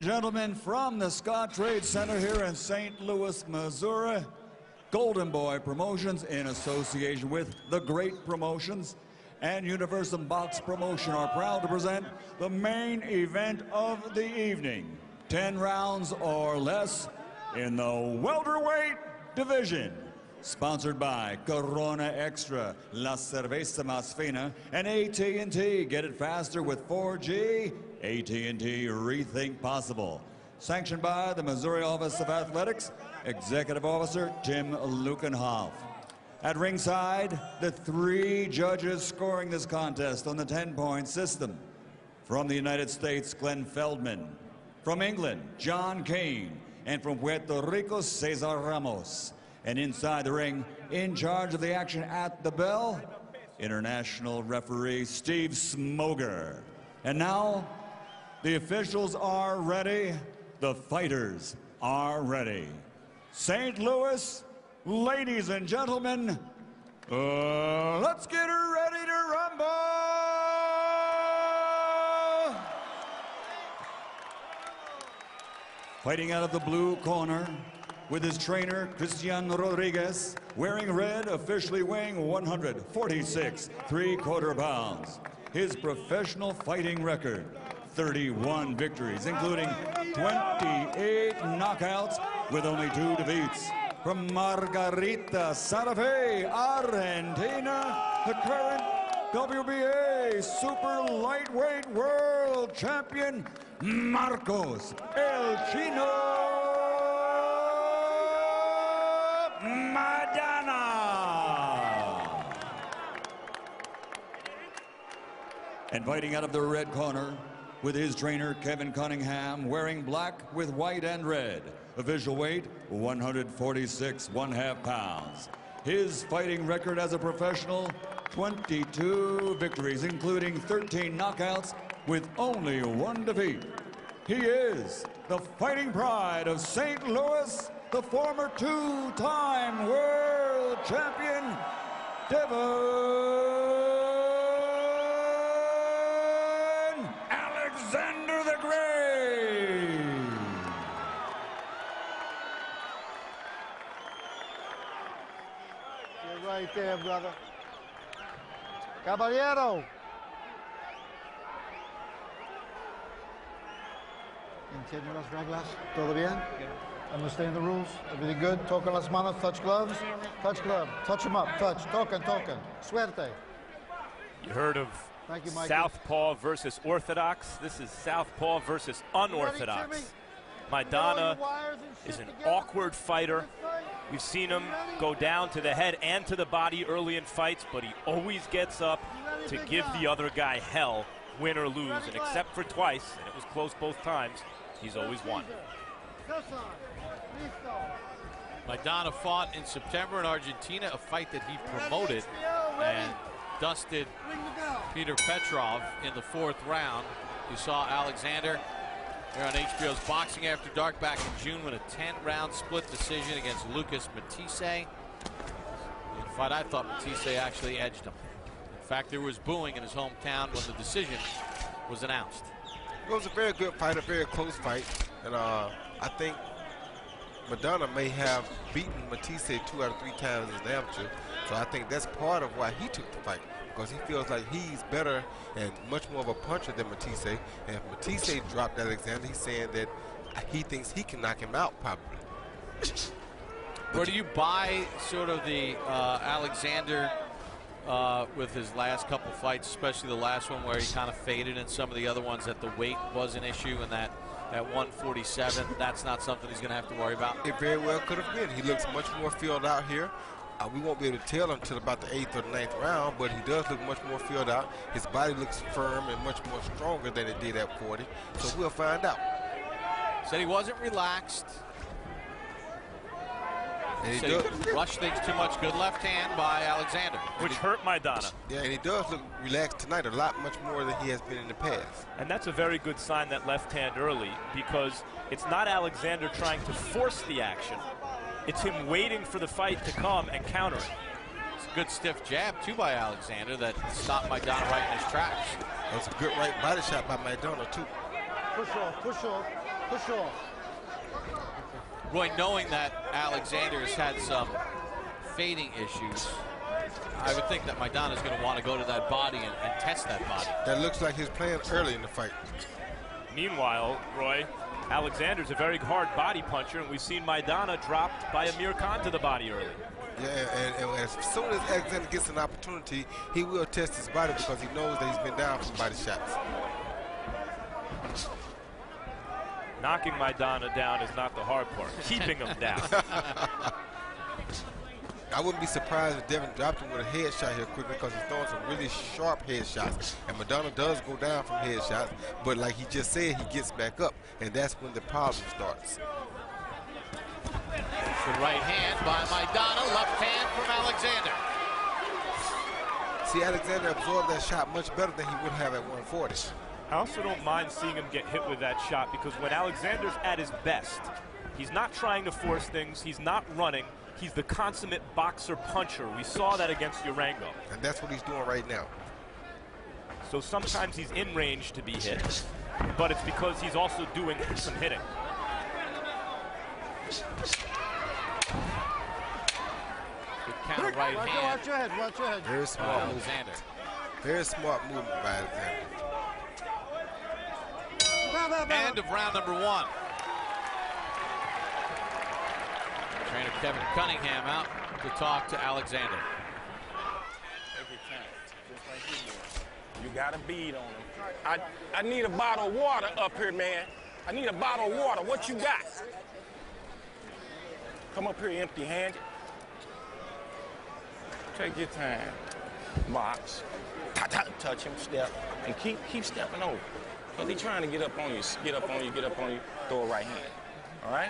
Gentlemen, from the Scott Trade Center here in St. Louis, Missouri, Golden Boy Promotions in association with The Great Promotions and Universal Box Promotion are proud to present the main event of the evening. 10 rounds or less in the welterweight division. Sponsored by Corona Extra, La Cerveza Más Fina, and AT&T. Get it faster with 4G. AT&T Rethink Possible. Sanctioned by the Missouri Office of Athletics, Executive Officer Tim Lukenhoff. At ringside, the 3 judges scoring this contest on the 10-point system. From the United States, Glenn Feldman. From England, John Kane. And from Puerto Rico, Cesar Ramos. And inside the ring, in charge of the action at the bell, international referee Steve Smoger. And now, the officials are ready. The fighters are ready. St. Louis, ladies and gentlemen, let's get ready to rumble! Fighting out of the blue corner, with his trainer, Christian Rodriguez, wearing red, officially weighing 146 3/4 pounds. His professional fighting record, 31 victories, including 28 knockouts with only 2 defeats. From Margarita, Santa Fe, Argentina, the current WBA super lightweight world champion, Marcos El Chino Maidana. And fighting out of the red corner with his trainer Kevin Cunningham, wearing black with white and red. Official weight 146 1/2 pounds. His fighting record as a professional, 22 victories, including 13 knockouts with only 1 defeat. He is the fighting pride of St. Louis, the former 2-time world champion, Devon Alexander the Great. You're right there, brother. Caballero. Entiende las reglas? ¿Todo bien? Understand the rules? Everything good? Toca las manos, touch gloves? Touch glove. Touch them up. Touch. Token. Suerte. You heard of Southpaw versus Orthodox? This is Southpaw versus Unorthodox. Maidana is an awkward fighter. We've seen him go down to the head and to the body early in fights, but he always gets up to give the other guy hell, win or lose. And except for twice, and it was close both times, he's always won. Maidana fought in September in Argentina, a fight that he promoted and dusted Peter Petrov in the 4th round. You saw Alexander here on HBO's Boxing After Dark back in June with a 10-round split decision against Lucas Matisse. In a fight I thought Matisse actually edged him. In fact, there was booing in his hometown when the decision was announced. It was a very good fight, a very close fight, and I think Maidana may have beaten Matisse 2 out of 3 times as an amateur, so I think that's part of why he took the fight, because he feels like he's better and much more of a puncher than Matisse. And if Matisse dropped Alexander, he's saying that he thinks he can knock him out probably. Or do you buy sort of the Alexander with his last couple fights, especially the last one where he kind of faded, and some of the other ones that the weight was an issue, and that at 147, that's not something he's going to have to worry about? It very well could have been. He looks much more filled out here. We won't be able to tell until about the 8th or the 9th round, but he does look much more filled out. His body looks firm and much more stronger than it did at 40, so we'll find out. Said he wasn't relaxed. And he rushed things too much. Good left hand by Alexander, which hurt Maidana. Yeah, and he does look relaxed tonight a lot much more than he has been in the past. And that's a very good sign, that left hand early, because it's not Alexander trying to force the action. It's him waiting for the fight to come and counter it. It's a good stiff jab, too, by Alexander that stopped Maidana right in his tracks. That was a good right body shot by Maidana, too. Push off, push off. Push off. Roy, knowing that Alexander's had some fading issues, I would think that Maidana's going to want to go to that body and test that body. That looks like his plan early in the fight. Meanwhile, Roy, Alexander's a very hard body puncher, and we've seen Maidana dropped by Amir Khan to the body early. Yeah, and as soon as Alexander gets an opportunity, he will test his body because he knows that he's been down from body shots. Knocking Maidana down is not the hard part. Keeping him down. I wouldn't be surprised if Devon dropped him with a headshot here quickly because he's throwing some really sharp headshots. And Maidana does go down from headshots, but like he just said, he gets back up, and that's when the problem starts. The right hand by Maidana, left hand from Alexander. See, Alexander absorbed that shot much better than he would have at 140. I also don't mind seeing him get hit with that shot because when Alexander's at his best, he's not trying to force things, he's not running, he's the consummate boxer puncher. We saw that against Urango. And that's what he's doing right now. So sometimes he's in range to be hit, but it's because he's also doing some hitting. Good counter right hand. Watch your head, watch your head. Very smart Alexander. Very smart movement by Alexander. End of round number 1. Trainer Kevin Cunningham out to talk to Alexander. Take your time, just like you did. You got a bead on him. I need a bottle of water up here, man. I need a bottle of water. What you got? Come up here empty-handed. Take your time. Box. Touch him, step, and keep stepping over. Because he's trying to get up on you, get up on you, throw a right hand. All right?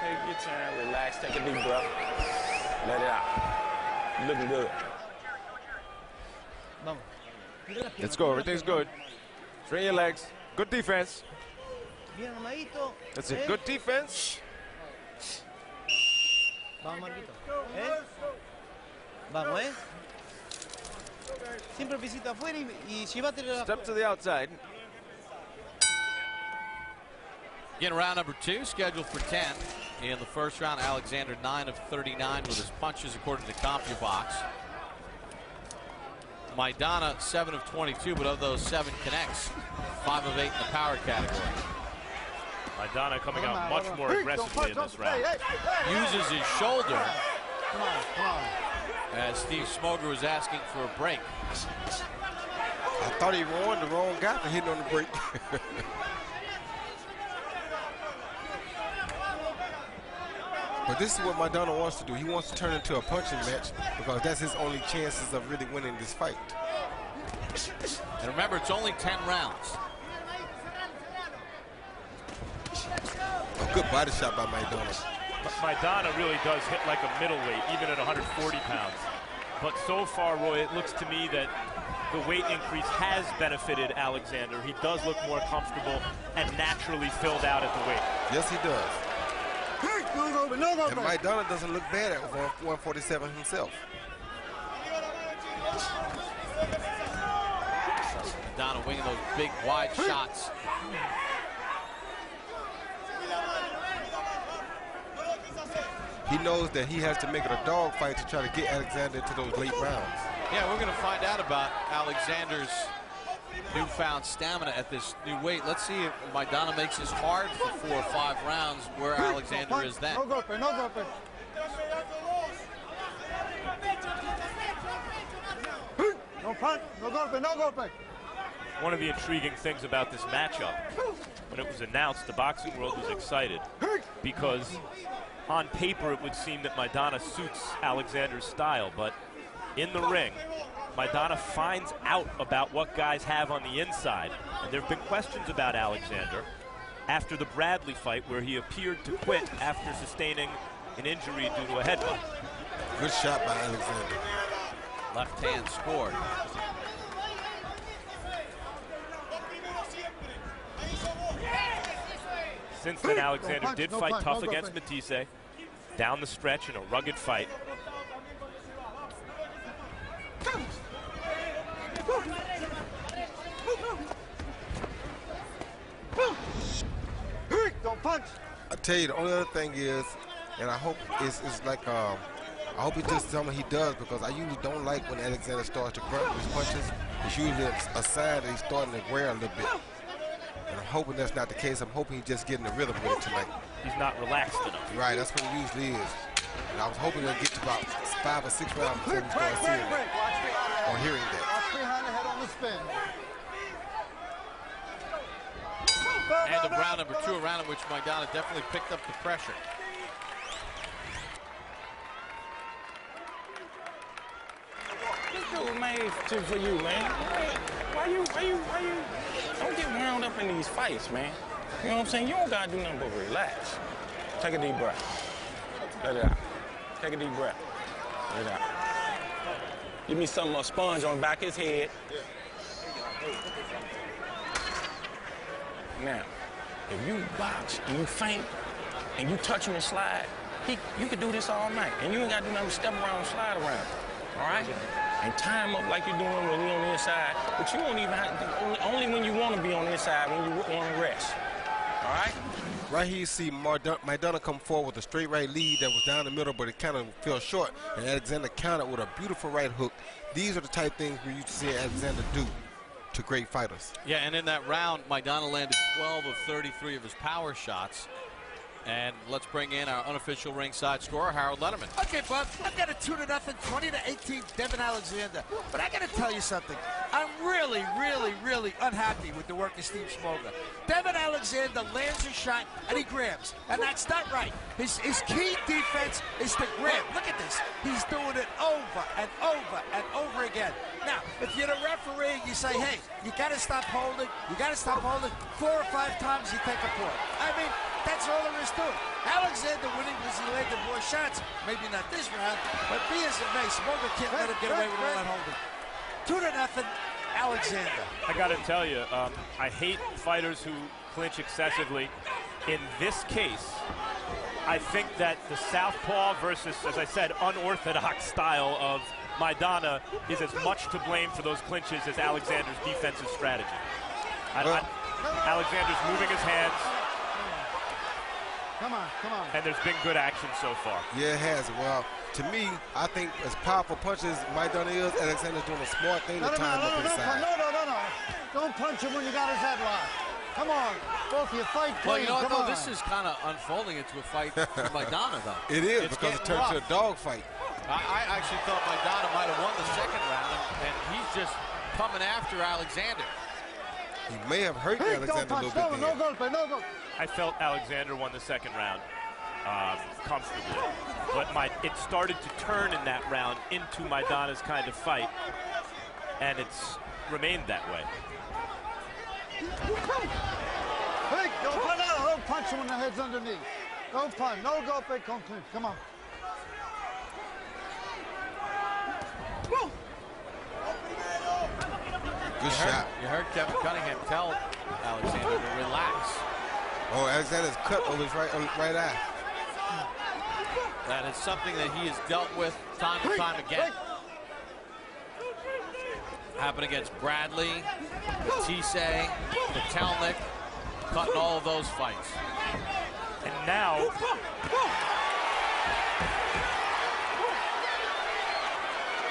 Take your time, relax, take a deep breath. Let it out. You're looking good. Let's go, everything's good. Straighten your legs. Good defense. That's it, good defense. Vamos, Marquito. Vamos, Siempre visita afuera y llévatelo. Step to the outside. Again, round number 2, scheduled for 10. In the first round, Alexander 9 of 39 with his punches, according to CompuBox. Maidana 7 of 22, but of those 7 connects, 5 of 8 in the power category. Maidana coming out much more aggressively in this round. Uses his shoulder as Steve Smoger was asking for a break. I thought he warned the wrong guy for hitting on the break. But this is what Maidana wants to do. He wants to turn it into a punching match because that's his only chances of really winning this fight. And remember, it's only 10 rounds. A good body shot by Maidana. Maidana really does hit like a middleweight, even at 140 pounds. But so far, Roy, it looks to me that the weight increase has benefited Alexander. He does look more comfortable and naturally filled out at the weight. Yes, he does. And Maidana doesn't look bad at 147 himself. Maidana winging those big, wide shots. He knows that he has to make it a dog fight to try to get Alexander into those late rounds. Yeah, we're going to find out about Alexander's newfound stamina at this new weight. Let's see if Maidana makes this hard for 4 or 5 rounds, where Alexander is then. No golpe, no golpe. No punch, no golpe, no golpe. One of the intriguing things about this matchup, when it was announced, the boxing world was excited because on paper it would seem that Maidana suits Alexander's style, but in the ring, Maidana finds out about what guys have on the inside. And there have been questions about Alexander after the Bradley fight, where he appeared to quit after sustaining an injury due to a headbutt. Good shot by Alexander. Left hand scored. Since then, Alexander did fight tough against Matisse down the stretch in a rugged fight. punch. I tell you, the only other thing is, and I hope it's like I hope it's just something he does, because I usually don't like when Alexander starts to grunt with his punches. It's usually a sign that he's starting to wear a little bit. And I'm hoping that's not the case. I'm hoping he's just getting the rhythm with it tonight. He's not relaxed enough. Right, that's what it usually is. And I was hoping to get to about 5 or 6 rounds before we start seeing that or hearing that. Watch behind the head on the spin. End of round number 2, a round in which Maidana definitely picked up the pressure. This dude made for you, man. Why you? Don't get wound up in these fights, man. You know what I'm saying? You don't gotta do nothing but relax. Take a deep breath. Let it out. Take a deep breath. Let it out. Give me some sponge on the back of his head. Now, if you box and you feint and you touch him and slide, you can do this all night. And you ain't got to do nothing but step around and slide around. All right? And tie him up like you're doing when you're on the inside. But you won't even have to, only when you want to be on the inside, when you want to rest. All right? Right here you see Maidana come forward with a straight right lead that was down the middle, but it kind of fell short. And Alexander countered with a beautiful right hook. These are the type things we used to see Alexander do to great fighters. Yeah, and in that round, Maidana landed 12 of 33 of his power shots. And let's bring in our unofficial ringside scorer, Harold Letterman. Okay, Bob, I've got a 2-0, 20-18, Devon Alexander. But I got to tell you something. I'm really, really, really unhappy with the work of Steve Smoga. Devon Alexander lands a shot and he grabs, and that's not right. His key defense is to grab. Look at this. He's doing it over and over and over again. Now, if you're the referee, you say, hey, you got to stop holding. You got to stop holding. 4 or 5 times you take a point. I mean, that's all there is to it. Alexander winning because he landed more shots. Maybe not this round, but be as it may, Smoga can't let him get away with all that holding. 2-0, Alexander. I got to tell you, I hate fighters who clinch excessively. In this case, I think that the southpaw versus, as I said, unorthodox style of Maidana is as much to blame for those clinches as Alexander's defensive strategy. Alexander's moving his hands. Come on. And there's been good action so far. Yeah, it has. Well, to me, I think as powerful punches Maidana is, Alexander's doing a smart thing to time up inside. No. Don't punch him when you got his head locked. Come on. Both of you fight clean. Well, you know what, Come though? on. This is kind of unfolding into a fight for Maidana, though. It is, It's because it getting turned to rough. a dog fight. I actually thought Maidana might have won the second round, and he's just coming after Alexander. He may have hurt Alexander a little bit No golpe. I felt Alexander won the second round comfortably. But it started to turn in that round into Maidana's kind of fight, and it's remained that way. Hey, don't punch him when the head's underneath. Don't punch. No golpe, come on. Good shot. You heard Kevin Cunningham tell Alexander to relax. Oh, Alexander's cut over his right eye. That is something that he has dealt with time and time again. Happened against Bradley, Matisse, Patelnik, cutting all of those fights. And now,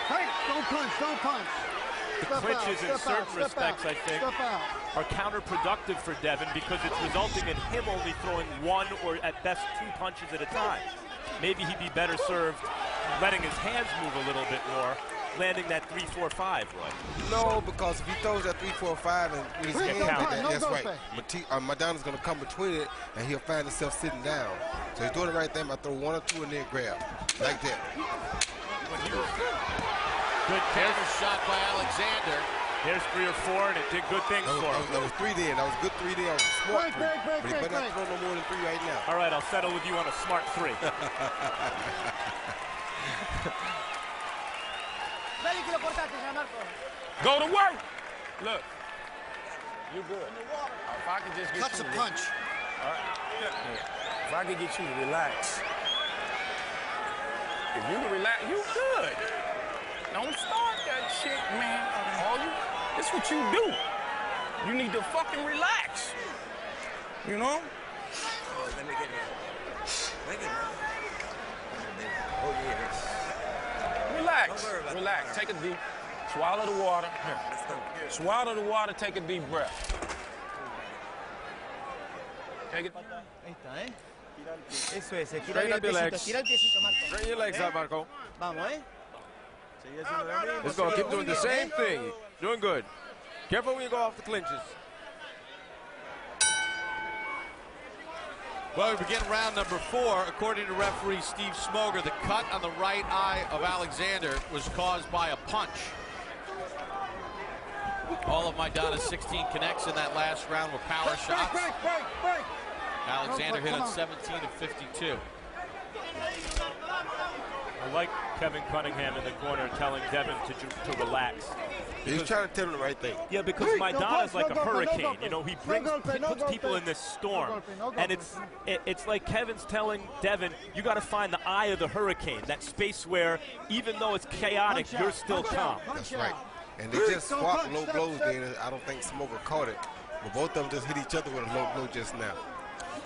Hey, don't punch. the clinches in certain respects, I think, are counterproductive for Devon because it's resulting in him only throwing 1 or at best 2 punches at a time. Maybe he'd be better served letting his hands move a little bit more, landing that 3-4-5, Roy. No, because if he throws that 3-4-5 and with his hands like that, that's right. Maidana's going to come between it, and he'll find himself sitting down. So he's doing the right thing by throw 1 or 2 and then grab, like that. Good counter shot by Alexander. There's 3 or 4, and it did good things for him. That was 3 then. That was good 3 then. That was a smart 3. But he better not throw no more than 3 right now. All right, I'll settle with you on a smart 3. Go to work. Look, you good. If I could just get Cuts you a to punch. All right. Yeah. If I could get you to relax. If you can relax, you good. Don't start that shit, man. This what you do. You need to fucking relax. You know? Let me get in. Let me get in. Oh, yes. Relax. Relax. Take a deep. Swallow the water. Here. Let's go. Swallow the water. Take a deep breath. Take it. Ahí está, ¿eh? Eso es. Tira Straighten bien el up your piecito. legs. Tira el piecito, Marco. Straighten your legs out, Marco. Vamos, ¿eh? Let's go. Keep doing the same thing. Doing good. Careful when you go off the clinches. Well, we begin round number 4. According to referee Steve Smoger, the cut on the right eye of Alexander was caused by a punch. All of Maidana's 16 connects in that last round were power shots. Alexander hit on 17 of 52. I like Kevin Cunningham in the corner telling Devon to relax. He's trying to tell him the right thing. Yeah, because Maidana's like a hurricane. You know, he puts people in this storm. And it's like Kevin's telling Devon, you got to find the eye of the hurricane, that space where even though it's chaotic, you're still calm. That's right. And they just swapped low blows there. I don't think Smoker caught it. But both of them just hit each other with a low blow just now.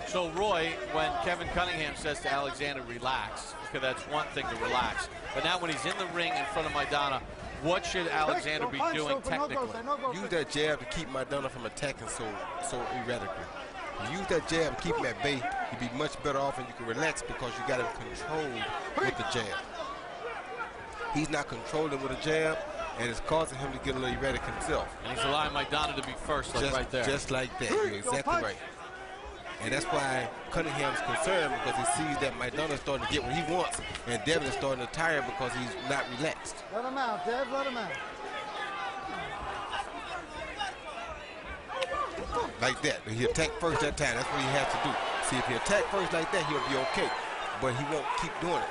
So, Roy, when Kevin Cunningham says to Alexander, relax, because that's one thing to relax. But now when he's in the ring in front of Maidana, what should Alexander be doing technically? Use that jab to keep Maidana from attacking so erratically. You use that jab to keep him at bay, you'd be much better off and you can relax because you got him controlled with the jab. He's not controlling with a jab, and it's causing him to get a little erratic himself. And he's allowing Maidana to be first, like right there. Just like that. You're exactly right. And that's why Cunningham's concerned, because he sees that Maidana's starting to get what he wants, and Devon is starting to tire because he's not relaxed. Let him out, Dev. Let him out. Like that. He attacked first that time. That's what he has to do. See, if he attack first like that, he'll be okay. But he won't keep doing it.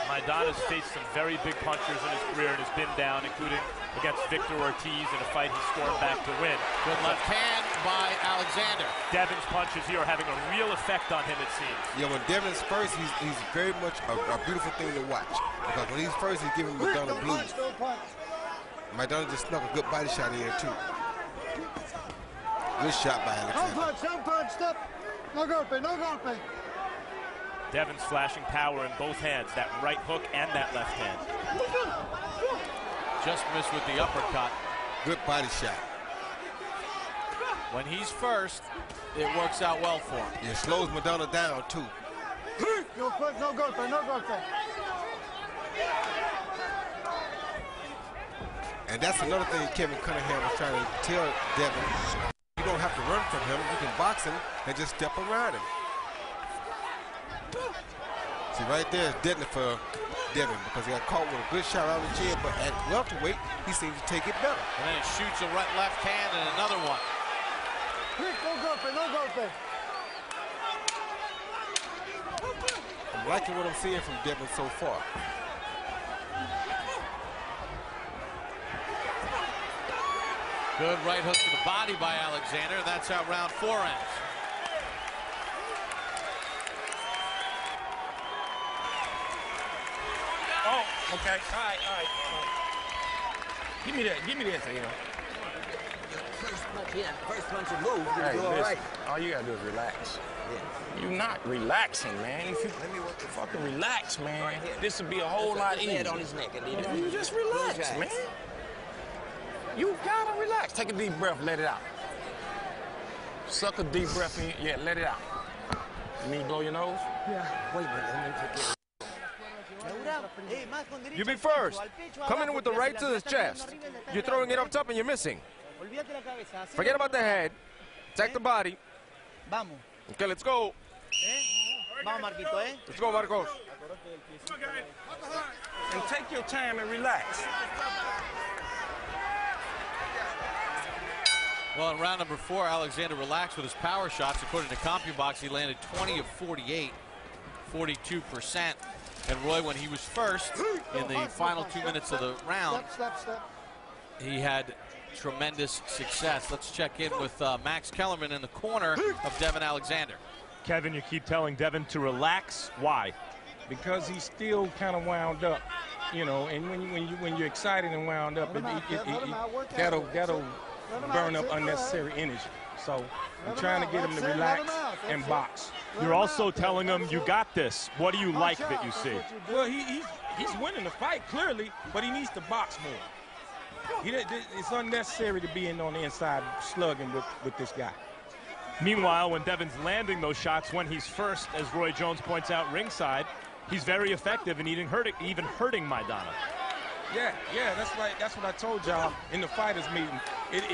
Maidana's faced some very big punchers in his career and has been down, including against Victor Ortiz in a fight he stormed back to win. Good left hand by Alexander. Devon's punches here are having a real effect on him, it seems. Yeah, when Devon's first, he's very much a beautiful thing to watch. Because when he's first, he's giving Maidana blues. Maidana just snuck a good body shot in there, too. Good shot by Alexander. Don't punch, stop. No golpe, no golpe. Devon's flashing power in both hands, that right hook and that left hand. Just missed with the uppercut. Good body shot. When he's first, it works out well for him. It slows Maidana down, too. No golpe, no golpe. And that's another thing Kevin Cunningham was trying to tell Devon. You don't have to run from him. You can box him and just step around him. See, right there is deadly for Devon because he got caught with a good shot out of the chin, but at welterweight, he seems to take it better. And then he shoots a right left hand and another one. No golpe, no golpe. I'm liking what I'm seeing from Devon so far. Good right hook to the body by Alexander, and that's how round 4 ends. Oh, okay. All right. Give me that, you know. First punch you move, Hey, you're all right. all you gotta do is relax. Yeah. You're not relaxing, man. If you fucking relax, man, right, this would be a whole lot easier. On his neck, and you just relax, man. You gotta relax. Take a deep breath, let it out. Suck a deep breath in, yeah, let it out. You need to blow your nose? Yeah. Wait a minute, let me take it. You be first. Come in with the right to the chest. You're throwing it up top and you're missing. Forget about the head. Attack the body. Vamos. Okay, let's go. Vamos, Marquito, ¿eh? Let's go, Marcos. And take your time and relax. Well, in round number 4, Alexander relaxed with his power shots. According to CompuBox, he landed 20 of 48, 42%. And Roy, when he was first in the final 2 minutes of the round, he had tremendous success. Let's check in with Max Kellerman in the corner of Devon Alexander. Kevin, you keep telling Devon to relax. Why? Because he's still kind of wound up, you know. And when you're excited and wound up, that'll burn up unnecessary energy. So I'm trying to get him to relax and box. You're also telling him you got this. What do you like that you see? Well, he's winning the fight clearly, but he needs to box more. It's unnecessary to be on the inside slugging with this guy. Meanwhile, when Devon's landing those shots when he's first, as Roy Jones points out ringside, he's very effective in even hurting Maidana. Yeah, that's what I told y'all in the fighters meeting.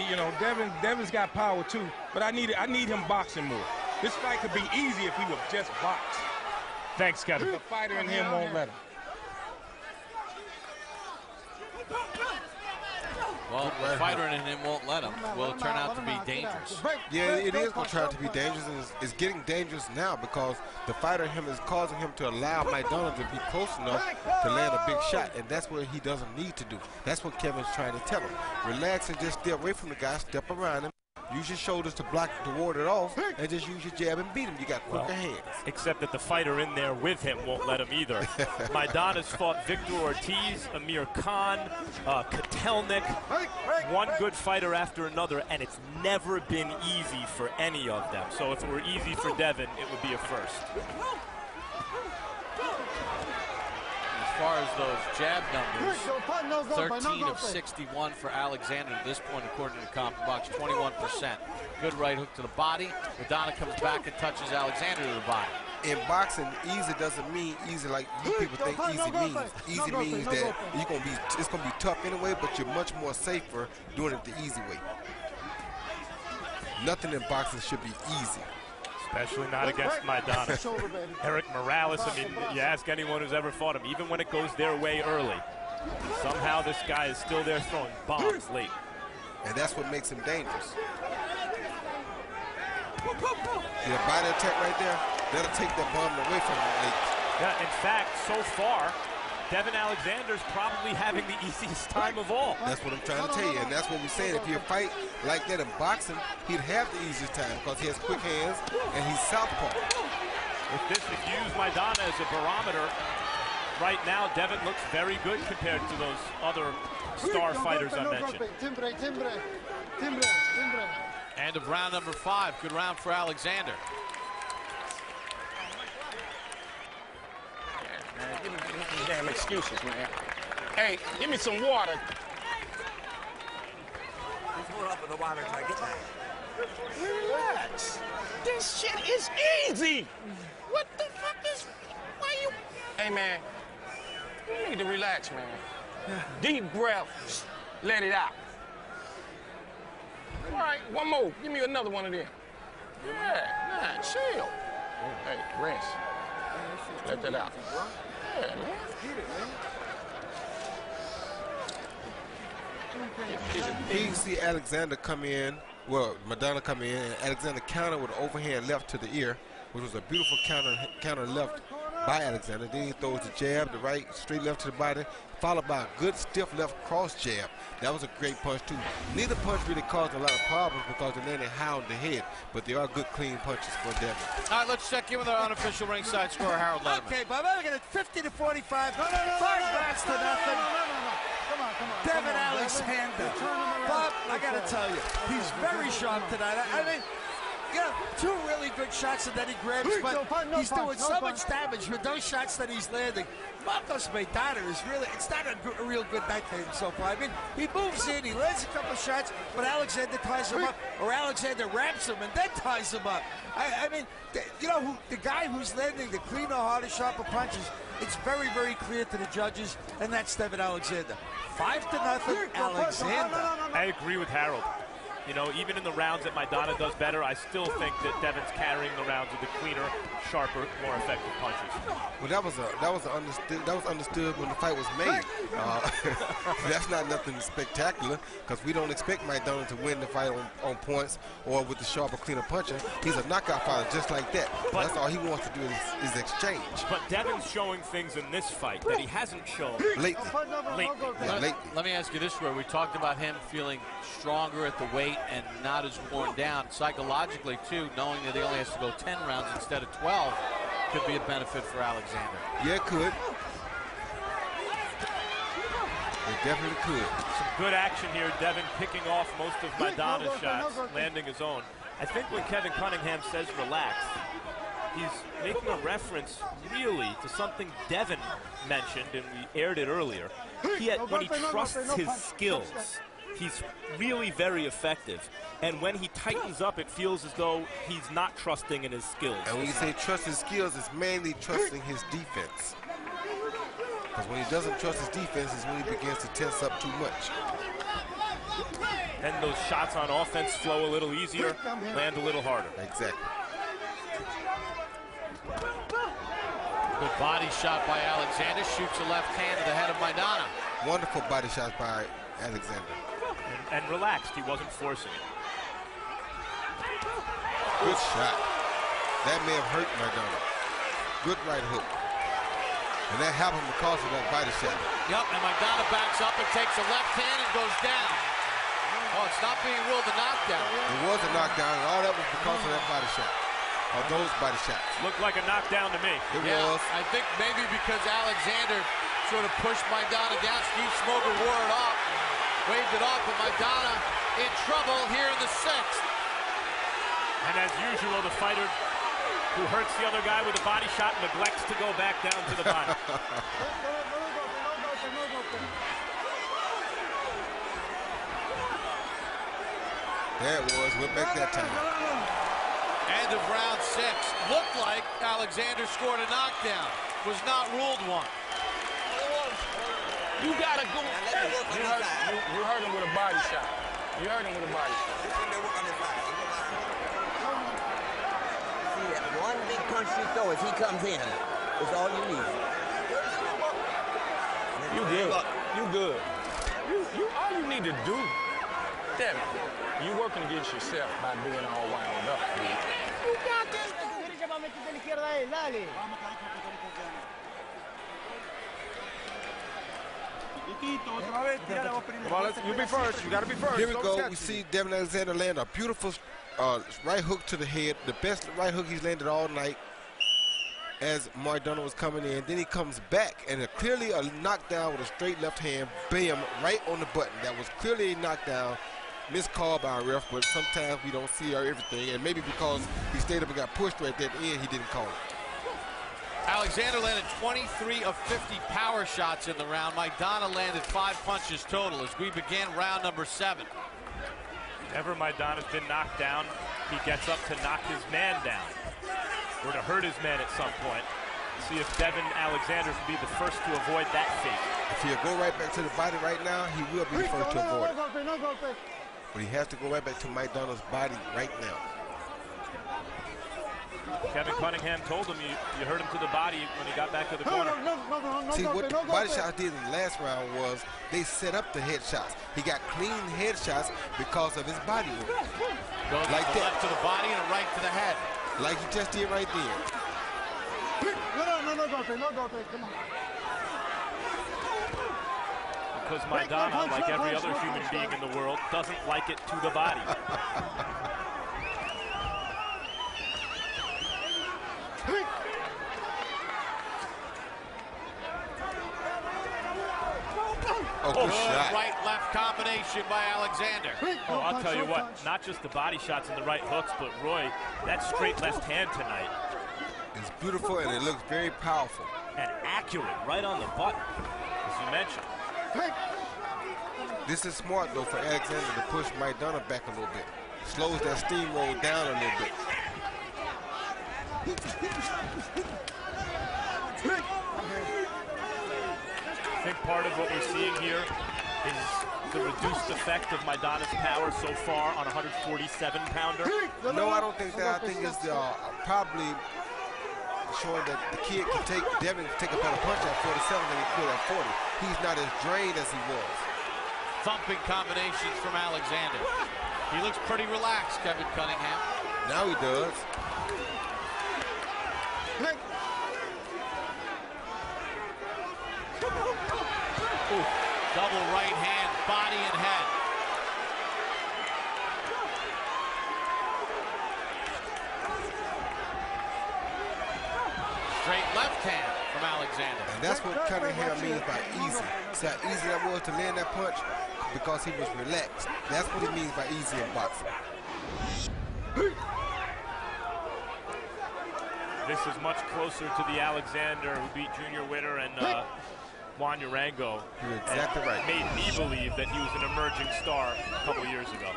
You know, Devon's got power too, but I need him boxing more. This fight could be easy if he would just box. Thanks, Kevin. The fighter in him won't let him. Well, the fighter in him won't let him. Will it turn out to be dangerous? Yeah, it is going to turn out to be dangerous, and it's getting dangerous now because the fighter in him is causing him to allow Maidana to be close enough to land a big shot, and that's what he doesn't need to do. That's what Kevin's trying to tell him. Relax and just stay away from the guy, step around him, use your shoulders to block, to ward it off, and just use your jab and beat him. You got quicker hands. Except that the fighter in there with him won't let him either. Maidana's fought Victor Ortiz, Amir Khan, Kotelnik, one good fighter after another, and it's never been easy for any of them. So if it were easy for Devon, it would be a first. As far as those jab numbers, 13 of 61 for Alexander at this point, according to CompuBox, 21%. Good right hook to the body. Maidana comes back and touches Alexander to the body. In boxing, easy doesn't mean easy like you people think easy means. Easy means that it's gonna be tough anyway, but you're much more safer doing it the easy way. Nothing in boxing should be easy. Especially not against Maidana. Eric Morales, I mean, you ask anyone who's ever fought him, even when it goes their way early, somehow this guy is still there throwing bombs late. And that's what makes him dangerous. See the body attack right there? That'll take that bomb away from him late. Yeah, in fact, so far, Devon Alexander's probably having the easiest time of all. That's what I'm trying to tell you, and that's what we're saying. If you fight like that in boxing, he'd have the easiest time because he has quick hands and he's southpaw. If you use Maidana as a barometer, right now Devon looks very good compared to those other star fighters I mentioned. End of round number 5. Good round for Alexander. Man, give me these damn excuses, man. Hey, give me some water. Just hold up in the water until I get back. Relax. This shit is easy. What the fuck is... Why you... Hey, man. You need to relax, man. Deep breaths. Let it out. All right, one more. Give me another one of them. Yeah, nah, chill. Hey, rest. Let that out. Yeah, man. He see Alexander come in, well, Maidana come in, and Alexander counter with an overhand left to the ear, which was a beautiful counter left by Alexander. Then he throws the jab, the right, straight left to the body, followed by a good stiff left cross jab. That was a great punch too. Neither punch really caused a lot of problems because they landed high on the head, but they are good clean punches for Devon. All right, let's check in with our unofficial ringside scorer, Harold Letterman. Okay, Bob, I'm looking at 50 to 45. 5 rounds to nothing. Come on. Devon Alexander. Bob, I got to tell you, he's very sharp tonight. I mean, you know, 2 really good shots and then he grabs, but he's doing so much damage with those shots that he's landing. Marcos Maidana is really, it's not a real good night for him so far. I mean, he moves in, he lands a couple of shots, but Alexander ties him up, or Alexander wraps him and then ties him up. I mean, you know, the guy who's landing the cleaner, harder, sharper punches, it's very, very clear to the judges, and that's Devon Alexander. 5-0, Alexander. I agree with Harold. You know, even in the rounds that Maidana does better, I still think that Devon's carrying the rounds with the cleaner, sharper, more effective punches. Well, that was understood when the fight was made. That's not nothing spectacular because we don't expect Maidana to win the fight on points or with the sharper, cleaner puncher. He's a knockout fighter just like that. But that's all he wants to do is exchange. But Devon's showing things in this fight that he hasn't shown lately. Let me ask you this, Roy. We talked about him feeling stronger at the weight and not as worn down. Psychologically, too, knowing that he only has to go 10 rounds instead of 12 could be a benefit for Alexander. Yeah, it could. It definitely could. Some good action here. Devon picking off most of Maidana's shots, landing his own. I think when Kevin Cunningham says relax, he's making a reference really to something Devon mentioned, and we aired it earlier. When he trusts his skills, he's really very effective. And when he tightens up, it feels as though he's not trusting in his skills. And when you say trust his skills, it's mainly trusting his defense. Because when he doesn't trust his defense is when he begins to tense up too much. And those shots on offense flow a little easier, land a little harder. Exactly. Good body shot by Alexander. Shoots a left hand to the head of Maidana. Wonderful body shot by Alexander. And relaxed. He wasn't forcing it. Good shot. That may have hurt Maidana. Good right hook. And that happened because of that body shot. Yep, and Maidana backs up and takes a left hand and goes down. Oh, it's not being ruled a knockdown. It was a knockdown, and all that was because of that body shot. Or those body shots. Looked like a knockdown to me. It was. I think maybe because Alexander sort of pushed Maidana down, Steve Smoger wore it off, waved it off, and Maidana in trouble here in the 6th. And as usual, the fighter who hurts the other guy with a body shot neglects to go back down to the body. There it was. We're back that time. End of round 6. Looked like Alexander scored a knockdown. Was not ruled one. You gotta go. You hurt him with a body shot. You hurt him with a body shot. See that one big punch you throw as he comes in is all you need. You good. You good. You all you need to do, Devon, you working against yourself by being all wound up. You got this. Come on, you be first. You got to be first. Here we go. We see Devon Alexander land a beautiful right hook to the head. The best right hook he's landed all night as Maidana was coming in. Then he comes back, and clearly a knockdown with a straight left hand. Bam, right on the button. That was clearly a knockdown. Missed call by a ref, but sometimes we don't see everything. And maybe because he stayed up and got pushed right there at the end, he didn't call it. Alexander landed 23 of 50 power shots in the round. Maidana landed 5 punches total as we began round number 7. Whenever Maidana's been knocked down, he gets up to knock his man down, or to hurt his man at some point. See if Devon Alexander can be the first to avoid that fate. If he'll go right back to the body right now, he will be the first to avoid it. But he has to go right back to Maidana's body right now. Kevin Cunningham told him you hurt him to the body when he got back to the corner. See, what the body shots did in the last round was they set up the headshots. He got clean headshots because of his body work. Goes like that. Left to the body and a right to the head. Like he just did right there. Because Maidana, like every other human being in the world, doesn't like it to the body. Oh, good shot. Right-left combination by Alexander. Oh, I'll tell you what, not just the body shots and the right hooks, but Roy, that straight left hand tonight. It's beautiful and it looks very powerful. And accurate, right on the button, as you mentioned. This is smart, though, for Alexander to push Maidana back a little bit. Slows that steamroll down a little bit. I think part of what we're seeing here is the reduced effect of Maidana's power so far on a 147-pounder. No, I don't think that. I think it's probably showing that the kid can take, Devon can take a better punch at 47 than he could at 40. He's not as drained as he was. Thumping combinations from Alexander. He looks pretty relaxed, Kevin Cunningham. Now he does. Ooh, double right hand, body and head. Straight left hand from Alexander. And that's what Cunningham means by easy. See how easy that was to land that punch? Because he was relaxed. That's what he means by easy in boxing. This is much closer to the Alexander who beat Junior Witter and Juan Urango. You're exactly right. Made me believe that he was an emerging star a couple years ago.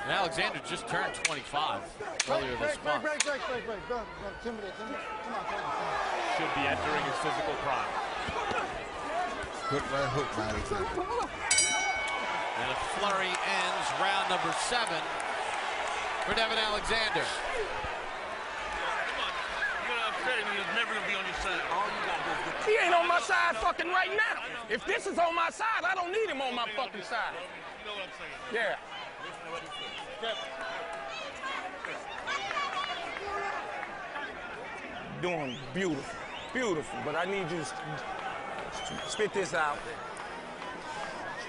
And Alexander just turned 25 earlier this month. Break. Timothy, come on. Should be entering his physical prime. Good right hook by Alexander. And a flurry ends round number 7 for Devon Alexander. He ain't on my side fucking right now. If this is on my side, I don't need him on my fucking side. You know what I'm saying? Yeah. Doing beautiful, but I need you to spit this out.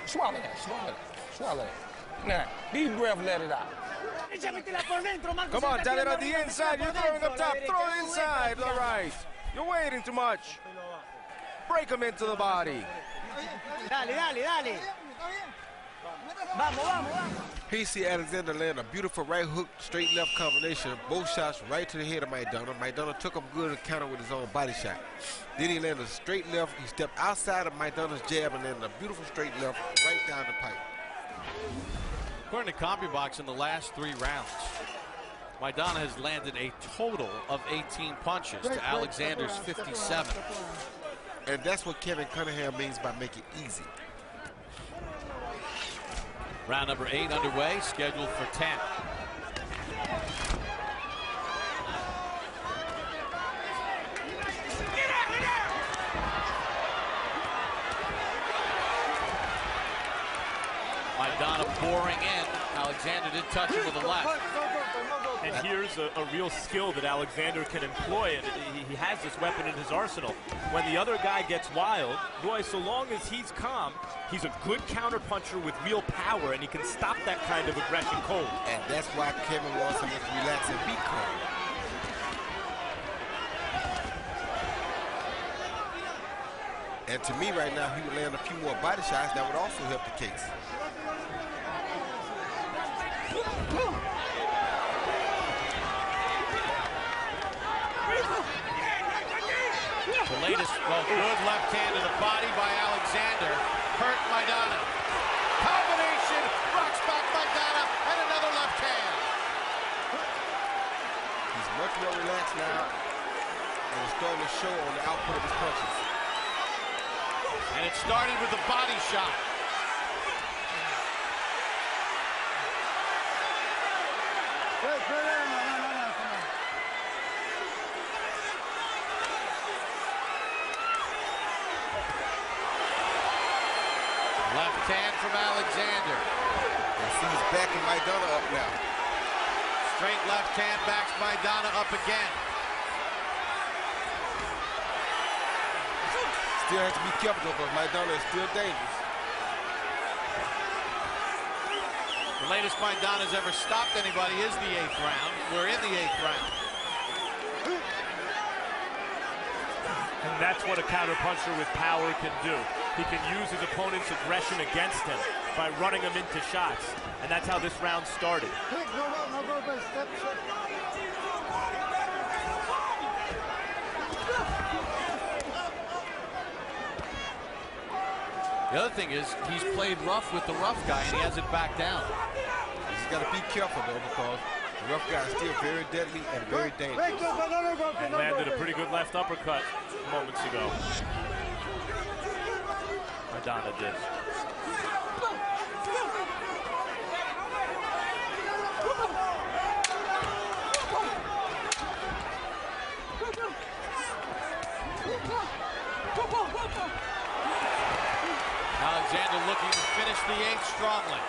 Swallow that. Now, deep breath, let it out. Come on, tap it on the inside. You're throwing up top. Throw it inside. All right. You're waiting too much. Break him into the body. Dale. Vamos. Here see Alexander land a beautiful right hook, straight left combination. Both shots right to the head of Maidana. Maidana took him good and countered with his own body shot. Then he landed a straight left. He stepped outside of Maidana's jab and landed a beautiful straight left right down the pipe. According to CompuBox, in the last 3 rounds, Maidana has landed a total of 18 punches to Alexander's 57. And that's what Kevin Cunningham means by make it easy. Round number 8 underway, scheduled for 10. Maidana pouring in. Alexander did touch him with the left. And here's a real skill that Alexander can employ, and he has this weapon in his arsenal. When the other guy gets wild, boy, so long as he's calm, he's a good counterpuncher with real power, and he can stop that kind of aggression cold. And that's why Kevin wants him to relax and be calm. And to me right now, he would land a few more body shots that would also help the case. The latest, good left hand to the body by Alexander. Hurt Maidana. Combination, rocks back Maidana, and another left hand. He's much more relaxed now, and it's starting to show on the output of his punches. And it started with a body shot. Left hand from Alexander. And see, he's backing Maidana up now. Straight left hand backs Maidana up again. Still has to be careful because Maidana is still dangerous. The latest Maidana's ever stopped anybody is the 8th round. We're in the 8th round. And that's what a counterpuncher with power can do. He can use his opponent's aggression against him by running him into shots. And that's how this round started. The other thing is, he's played rough with the rough guy, and he hasn't backed down. He's got to be careful, though, because the rough guy is still very deadly and very dangerous. And landed a pretty good left uppercut moments ago. Maidana did. Alexander looking to finish the 8th strongly.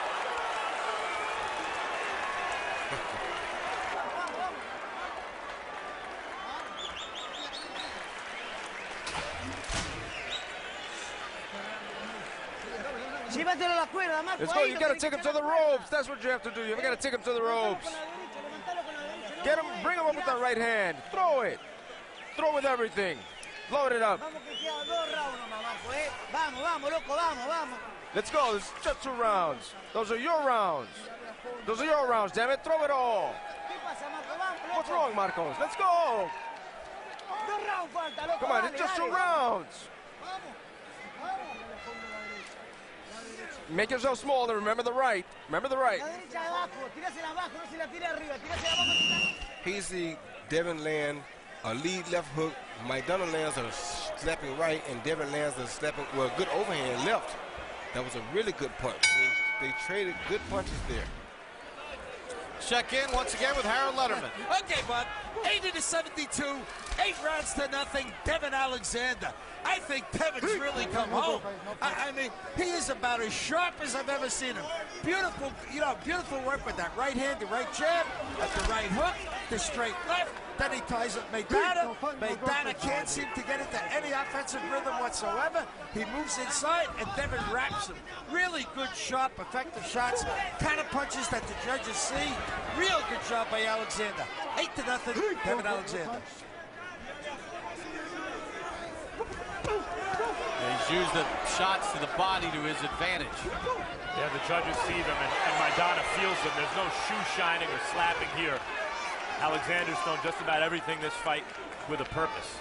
Let's go. You got to take him to the ropes. That's what you have to do. You got to take him to the ropes. Get him. Bring him up with that right hand. Throw it. Throw with everything. Load it up. Let's go. It's just 2 rounds. Those are your rounds. Those are your rounds, damn it. Throw it all. What's wrong, Marcos? Let's go. Come on, it's just 2 rounds. Make yourself smaller. Remember the right. Remember the right. He's the Devon land a lead left hook. Maidana lands a slapping right, and Devon lands a slapping, well, good overhand left. That was a really good punch. They traded good punches there. Check in once again with Harold Letterman. Okay, bud. 80-72, 8 rounds to nothing. Devon Alexander. I think Devon's really come home. I mean, he is about as sharp as I've ever seen him. Beautiful, beautiful work with that right hand, the right jab, at the right hook, the straight left. Then he ties up Maidana. Maidana can't seem to get into any offensive rhythm whatsoever. He moves inside, and Devon wraps him. Really good, sharp, effective shots. Kind of punches that the judges see. Real good job by Alexander. 8-0, Devon Alexander. He's used the shots to the body to his advantage. Yeah, the judges see them, and Maidana feels them. There's no shoe shining or slapping here. Alexander's thrown just about everything this fight with a purpose.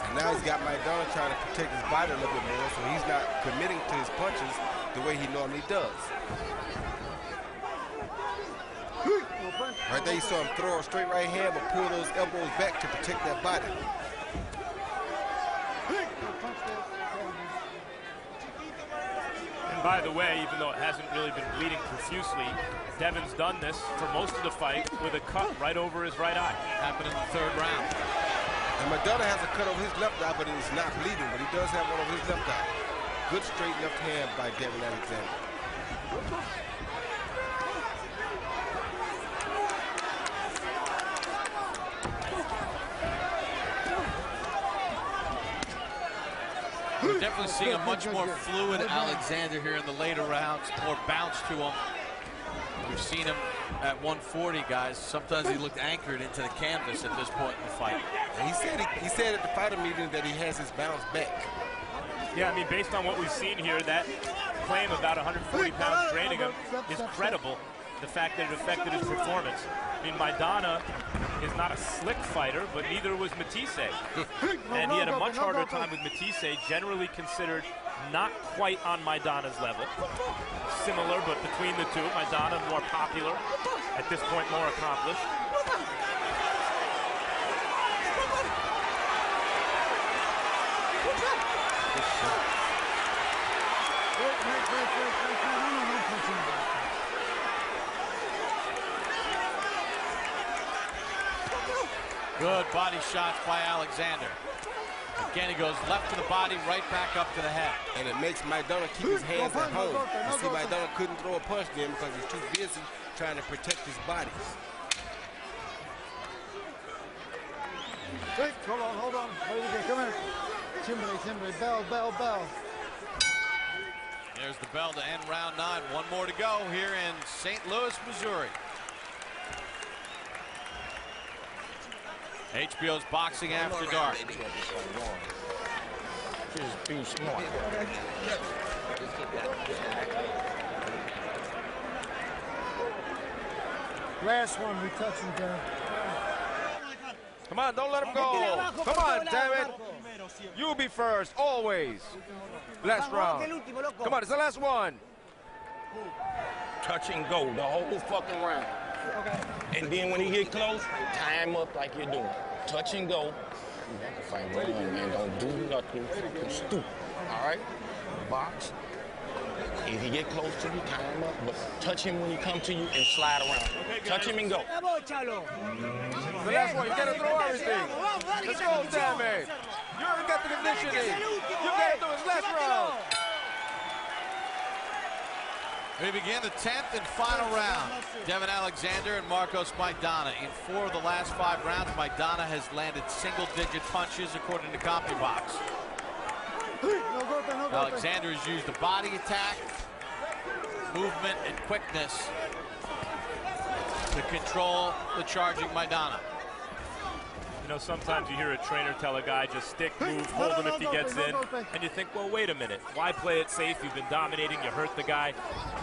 And now he's got Maidana trying to protect his body a little bit more, so he's not committing to his punches the way he normally does. Right there, you saw him throw a straight right hand, but pull those elbows back to protect that body. And by the way, even though it hasn't really been bleeding profusely, Devon's done this for most of the fight with a cut right over his right eye. Happened in the 3rd round. And Maidana has a cut over his left eye, but it's not bleeding, but he does have one over his left eye. Good straight left hand by Devon Alexander. We're definitely seeing a much more fluid Alexander here in the later rounds, more bounce to him. We've seen him at 140, guys. Sometimes he looked anchored into the canvas at this point in the fight. And he said at the fighter meeting that he has his bounce back. Yeah, I mean, based on what we've seen here, that claim about 140 pounds draining him is credible. The fact that it affected his performance. I mean, Maidana is not a slick fighter, but neither was Matisse. And he had a much harder time with Matisse, generally considered not quite on Maidana's level. Similar, but between the two, Maidana more popular, at this point more accomplished. Good body shots by Alexander. Again, he goes left to the body, right back up to the head. And it makes Maidana keep his hands at home. You see, Maidana couldn't throw a punch then because he's too busy trying to protect his body. Wait, hold on. Come here. Timbre, bell. There's the bell to end round 9. One more to go here in St. Louis, Missouri. HBO's Boxing After Dark. Just be smart. Last one, we touch him down. Come on, don't let him go. Come on, damn it. You be first, always. Last round. Come on, it's the last one. Touch and go the whole fucking round. Okay. And then when he get close, tie him up like you're doing. Touch and go. You have to fight one, man. Don't do nothing fucking stupid. All right? Box. If he get close to you, tie him up. But touch him when he come to you and slide around. Touch him and go. The last one, you gotta throw everything. Let's go, damn it. You haven't got the conditioning. You gotta do his last round. We begin the 10th and final round. Devon Alexander and Marcos Maidana. In 4 of the last 5 rounds, Maidana has landed single-digit punches according to CompuBox. Alexander has used the body attack, movement, and quickness to control the charging Maidana. You know, sometimes you hear a trainer tell a guy, just stick, move, hold him if he gets in. And you think, well, wait a minute. Why play it safe? You've been dominating. You hurt the guy.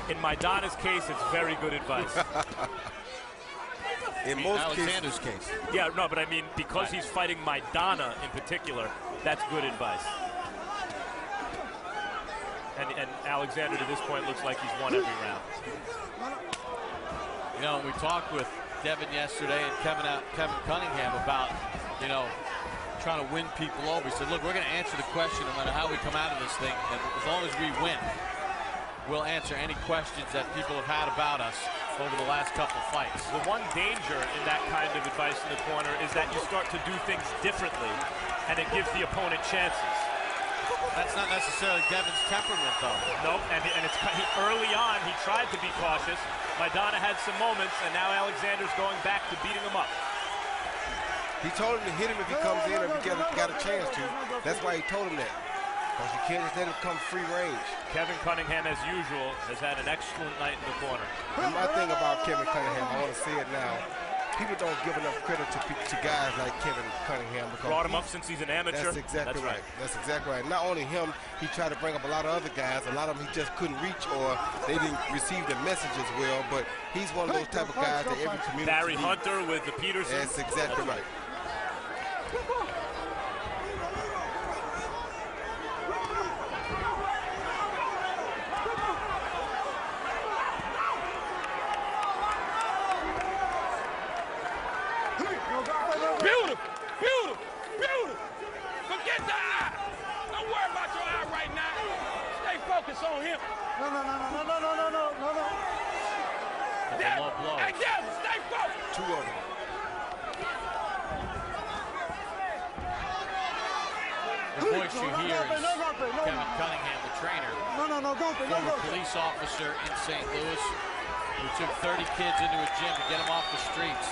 In Maidana's case, it's very good advice. In most Alexander's case. Yeah, no, but I mean, because he's fighting Maidana in particular, that's good advice. And Alexander, to this point, looks like he's won every round. You know, we talked with Devon yesterday and Kevin Cunningham about, you know, trying to win people over. He said, look, we're going to answer the question no matter how we come out of this thing. And as long as we win, we'll answer any questions that people have had about us over the last couple fights. The one danger in that kind of advice in the corner is that you start to do things differently, and it gives the opponent chances. That's not necessarily Devon's temperament, though. Nope, and early on, he tried to be cautious. Maidana had some moments, and now Alexander's going back to beating him up. He told him to hit him if he comes in, if he got a chance to. That's why he told him that. Because you can't just let him come free range. Kevin Cunningham, as usual, has had an excellent night in the corner. And my thing about Kevin Cunningham, I want to say it now, people don't give enough credit to guys like Kevin Cunningham. Brought him up since he's an amateur. That's exactly right. That's exactly right. Not only him, he tried to bring up a lot of other guys. A lot of them he just couldn't reach, or they didn't receive the message as well. But he's one of those type of guys that every community. Barry Hunter with the Peterson. That's exactly right. Beautiful, beautiful, beautiful. Forget the eye. Don't worry about your eye right now. Stay focused on him. No. Hey, Devon, stay focused. Two of them. The voice you hear is Kevin Cunningham, the trainer. Former police officer in St. Louis who took 30 kids into a gym to get them off the streets.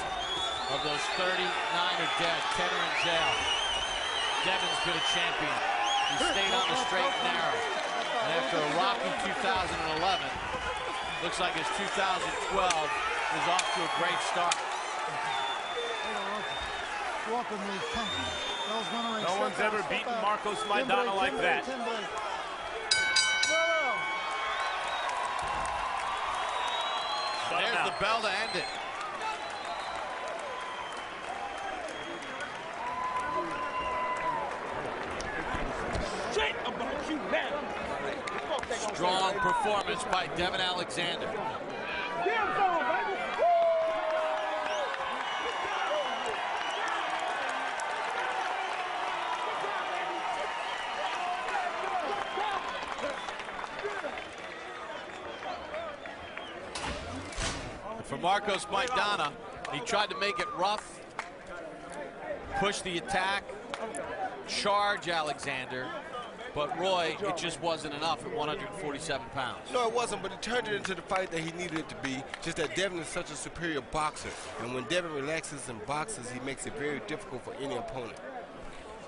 Of those 39 are dead, 10 are in jail. Devon's been a champion. He stayed on the straight and narrow. And after a rocky 2011, looks like his 2012 is off to a great start. No one's ever beaten Marcos Maidana like that. There's the bell to end it. Strong performance by Devon Alexander. For Marcos Maidana, he tried to make it rough, push the attack, charge Alexander. But Roy, it just wasn't enough at 147 pounds. No, it wasn't, but he turned it into the fight that he needed it to be. Just that Devon is such a superior boxer. And when Devon relaxes and boxes, he makes it very difficult for any opponent.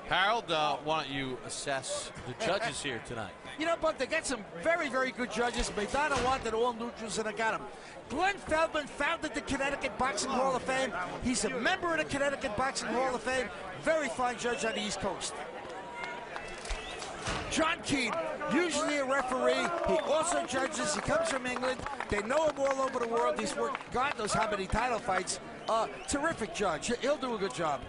Harold, why don't you assess the judges here tonight? You know, but they got some very, very good judges. Maidana wanted all neutrals, and I got him. Glenn Feldman founded the Connecticut Boxing Hall of Fame. He's a member of the Connecticut Boxing Hall of Fame. Very fine judge on the East Coast. John Keane, usually a referee. He also judges. He comes from England. They know him all over the world. He's worked God knows how many title fights. Terrific judge. He'll do a good job.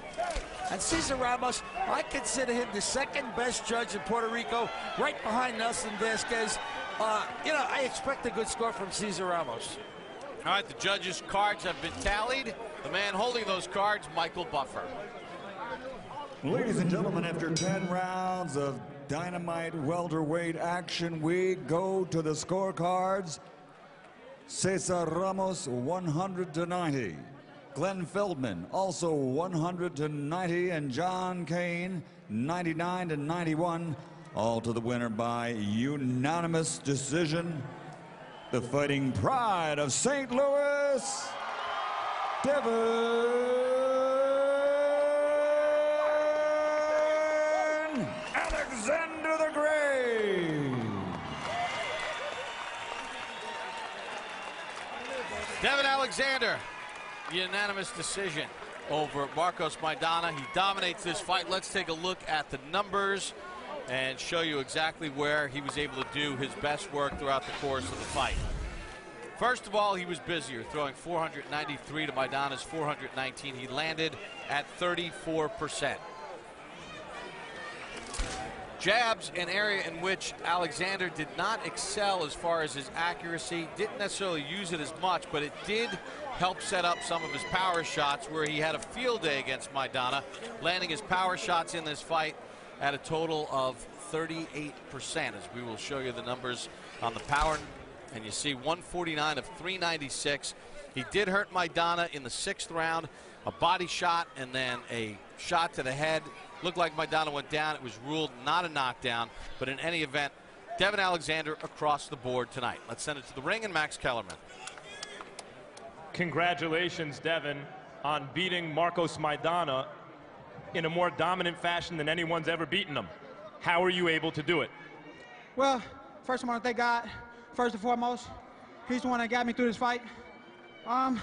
And Cesar Ramos, I consider him the second best judge in Puerto Rico, right behind Nelson Vasquez. You know, I expect a good score from Cesar Ramos. All right, the judges' cards have been tallied. The man holding those cards, Michael Buffer. Ladies and gentlemen, after 10 rounds of dynamite welterweight action, we go to the scorecards. Cesar Ramos 100-90. Glenn Feldman also 100-90, and John Kane 99-91. All to the winner by unanimous decision. The fighting pride of St. Louis, Devon Alexander the Great. Devon Alexander, unanimous decision. over Marcos Maidana. He dominates this fight. Let's take a look at the numbers and show you exactly where he was able to do his best work throughout the course of the fight. First of all, he was busier, throwing 493 to Maidana's 419. He landed at 34%. Jabs, an area in which Alexander did not excel as far as his accuracy, didn't necessarily use it as much, but it did help set up some of his power shots where he had a field day against Maidana, landing his power shots in this fight at a total of 38%, as we will show you the numbers on the power. And you see 149 of 396. He did hurt Maidana in the 6th round, a body shot and then a shot to the head. Looked like Maidana went down. It was ruled not a knockdown, but in any event, Devon Alexander across the board tonight. Let's send it to the ring and Max Kellerman. Congratulations, Devon, on beating Marcos Maidana in a more dominant fashion than anyone's ever beaten him. How are you able to do it? Well, first I want to thank God. First and foremost, he's the one that got me through this fight. Me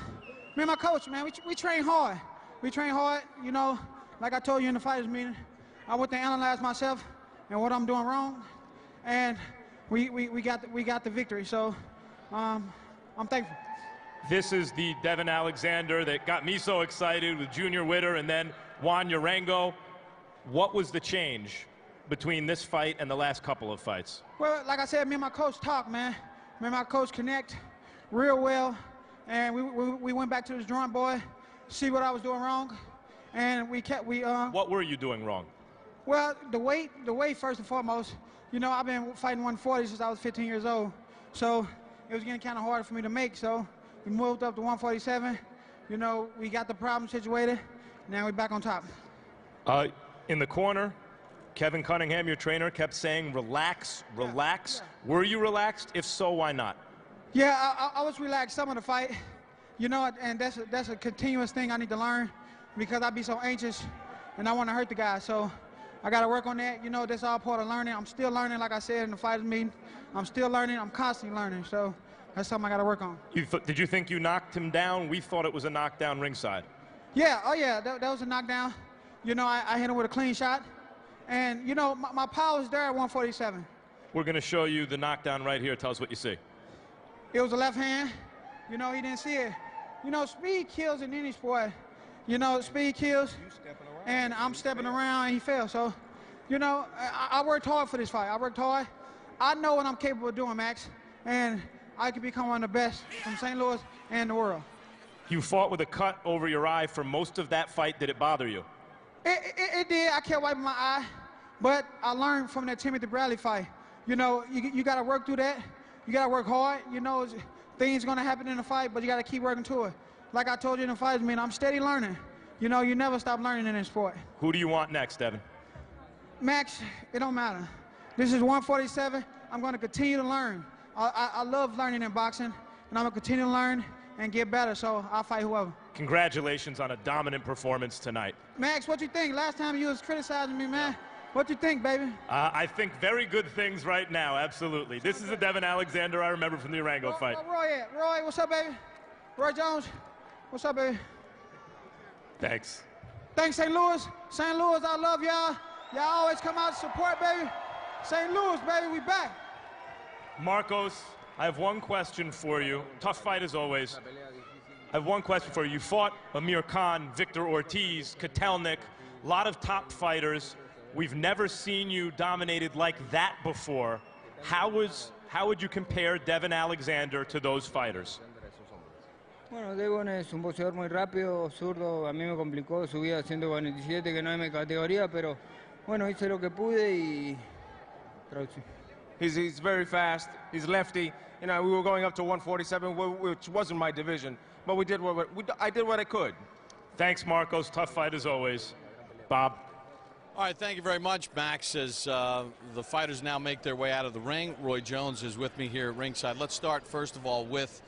and my coach, man, we train hard. We train hard, you know, like I told you in the fighters meeting. I went to analyze myself and what I'm doing wrong, and we got the victory. So I'm thankful. This is the Devon Alexander that got me so excited with Junior Witter and then Juan Urango. What was the change between this fight and the last couple of fights? Well, like I said, me and my coach talk, man. Me and my coach connect real well, and we went back to the drawing board, see what I was doing wrong, and What were you doing wrong? Well, the weight first and foremost. You know, I've been fighting 140 since I was 15 years old, so it was getting kind of hard for me to make. So we moved up to 147. You know, we got the problem situated. Now we're back on top. In the corner, Kevin Cunningham, your trainer, kept saying, relax, relax. Yeah. Were you relaxed? If so, why not? Yeah, I was relaxed some of the fight. You know, and that's a continuous thing I need to learn because I be so anxious and I want to hurt the guy. So I got to work on that. You know, that's all part of learning. I'm still learning, like I said in the fighters meeting. I'm still learning. I'm constantly learning. So that's something I got to work on. Did you think you knocked him down? We thought it was a knockdown ringside. Yeah, oh yeah, that was a knockdown. You know, I hit him with a clean shot. And, you know, my power is there at 147. We're going to show you the knockdown right here. Tell us what you see. It was a left hand. You know, he didn't see it. You know, speed kills in any sport. You know, speed kills. And I'm stepping around and he fell. So, you know, I worked hard for this fight. I worked hard. I know what I'm capable of doing, Max. And I could become one of the best from St. Louis and the world. You fought with a cut over your eye for most of that fight. Did it bother you? It did. I kept wiping my eye. But I learned from that Timothy Bradley fight. You know, you got to work through that. You got to work hard. You know, things going to happen in the fight, but you got to keep working to it. Like I told you in the fighters meeting, I'm steady learning. You know, you never stop learning in this sport. Who do you want next, Devon? Max, it don't matter. This is 147. I'm going to continue to learn. I love learning in boxing, and I'm going to continue to learn and get better, so I'll fight whoever. Congratulations on a dominant performance tonight. Max, what you think? Last time you was criticizing me, man. What you think, baby? I think very good things right now, absolutely. This is the Devon Alexander I remember from the Urango fight. Roy, what's up, baby? Roy Jones, what's up, baby? Thanks. Thanks, St. Louis. St. Louis, I love y'all. Y'all always come out to support, baby. St. Louis, baby, we back. Marcos, I have one question for you. Tough fight as always. I have one question for you. You fought Amir Khan, Victor Ortiz, Kotelnik, a lot of top fighters. We've never seen you dominated like that before. How would you compare Devon Alexander to those fighters? Bueno, Devon es un boxeador muy rápido, zurdo. A mí me complicó, subí a 147, que no es mi categoría, pero bueno, hice lo que pude y traducí. He's very fast. He's lefty. You know, we were going up to 147, which wasn't my division, but I did what I could. Thanks, Marcos. Tough fight as always. Bob. All right, thank you very much, Max. As the fighters now make their way out of the ring, Roy Jones is with me here at ringside. Let's start, first of all, with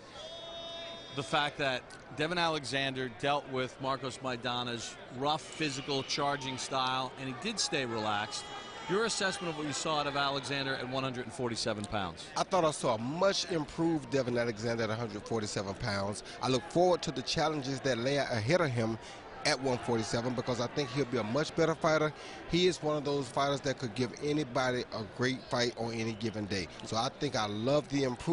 the fact that Devon Alexander dealt with Marcos Maidana's rough, physical, charging style, and he did stay relaxed. Your assessment of what you saw out of Alexander at 147 pounds? I thought I saw a much improved Devon Alexander at 147 pounds. I look forward to the challenges that lay ahead of him at 147 because I think he'll be a much better fighter. He is one of those fighters that could give anybody a great fight on any given day. So I think I love the improvement.